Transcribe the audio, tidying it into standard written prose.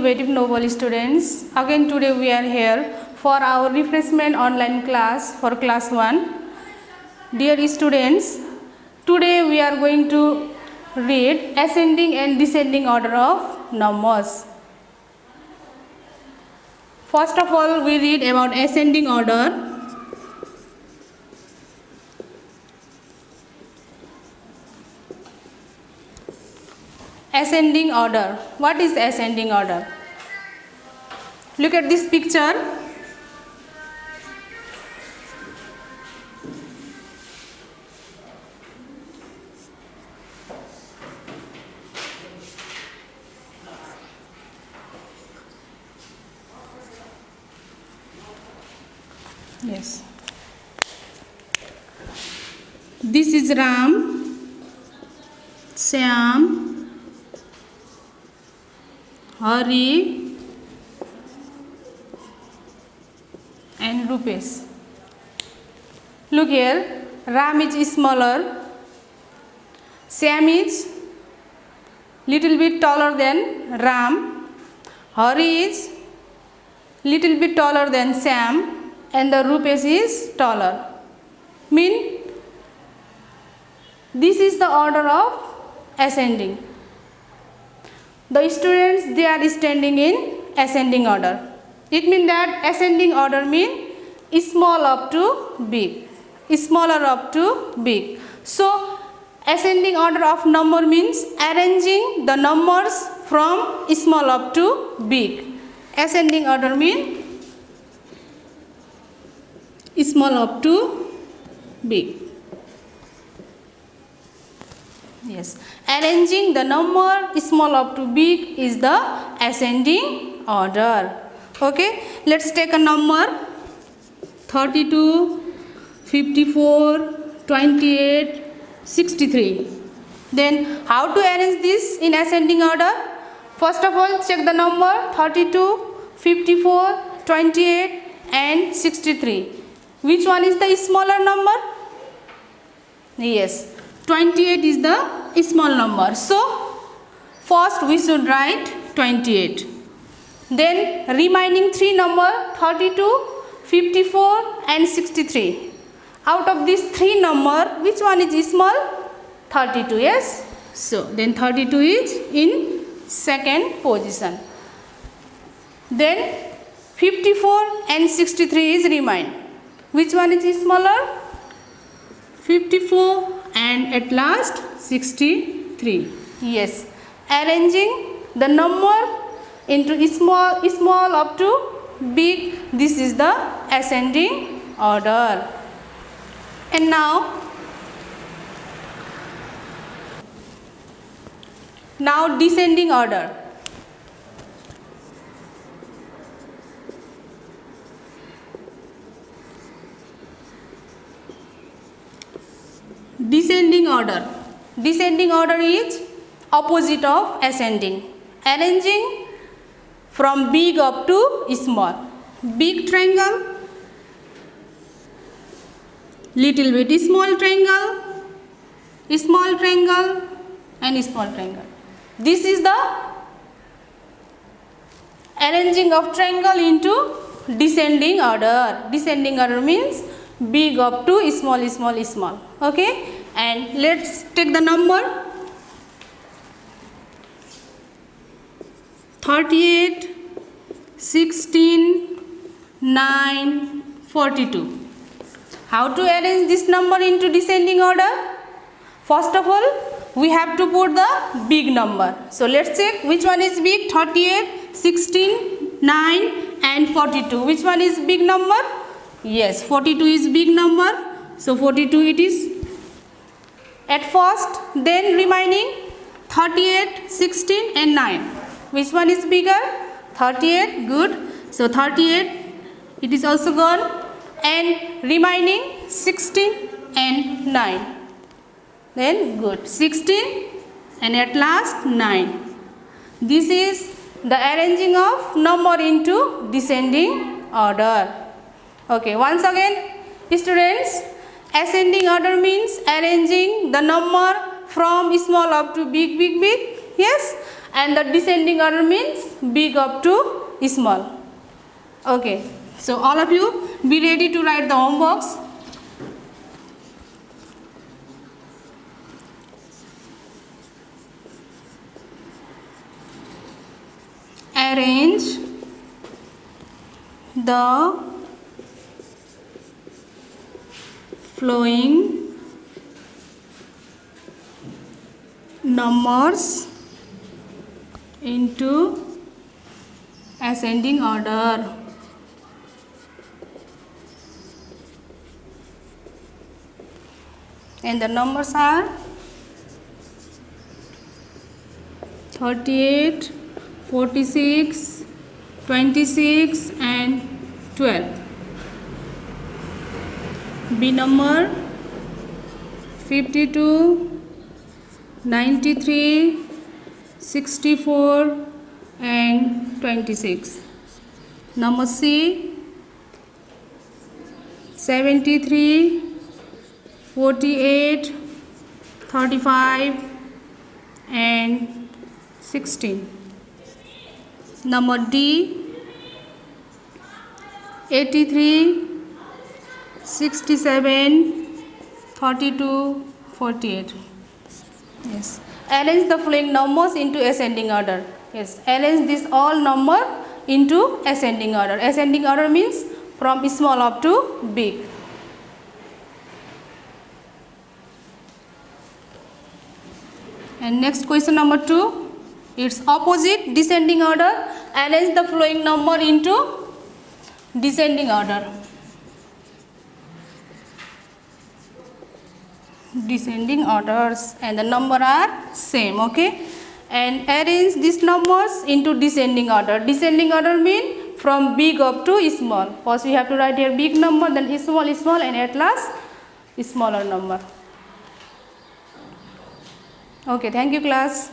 innovative novel students. Again today we are here for our refreshment online class for class 1. Dear students, today we are going to read ascending and descending order of numbers. First of all, we read about ascending order. Ascending order. What is ascending order? Look at this picture. Yes. This is Ram, Syam, Hari and Rupesh. Look here, Ram is smaller, Syam is little bit taller than Ram, Hari is little bit taller than Syam, and the Rupesh is taller. Mean this is the order of ascending. The students, they are standing in ascending order. It means that ascending order means small up to big, smaller up to big. So ascending order of number means arranging the numbers from small up to big. Ascending order means small up to big. Yes, arranging the number small up to big is the ascending order. Okay, let's take a number 32, 54, 28, 63. Then how to arrange this in ascending order? First of all, check the number 32, 54, 28 and 63. Which one is the smaller number? Yes, 28 is the small number. So, first we should write 28. Then remaining three number 32, 54 and 63. Out of these three number, which one is small? 32, yes. So, then 32 is in second position. Then 54 and 63 is remain. Which one is smaller? 54 and at last 63. Yes, arranging the number into small up to big. This is the ascending order. And now descending order. Descending order. Descending order is opposite of ascending. Arranging from big up to small. Big triangle, little bit small triangle and small triangle. This is the arranging of triangle into descending order. Descending order means big up to small. Okay, and let's take the number 38, 16, 9, 42. How to arrange this number into descending order? First of all, we have to put the big number. So let's check which one is big. 38, 16, 9 and 42. Which one is big number? Yes, 42 is big number. So 42 it is at first. Then remaining 38, 16 and 9. Which one is bigger? 38, good. So 38 it is also gone. And remaining 16 and 9. Then good. 16 and at last 9. This is the arranging of number into descending order. Okay, once again, students, ascending order means arranging the number from small up to big. Yes, and the descending order means big up to small. Okay, so all of you be ready to write the homeworks. Arrange the following numbers into ascending order. And the numbers are 38, 46, 26 and 12. B number 52, 93, 64 and 26. Number C 73, 48, 35 and 16. Number D 83, 67, 32, 48. Yes. Arrange the following numbers into ascending order. Yes. Arrange this all number into ascending order. Ascending order means from small up to big. And next question number 2. It's opposite descending order. Arrange the following number into descending order. Descending orders, and the number are same. Okay, and arrange these numbers into descending order. Descending order mean from big up to small. First we have to write here big number, then small, and at last smaller number. Okay, thank you class.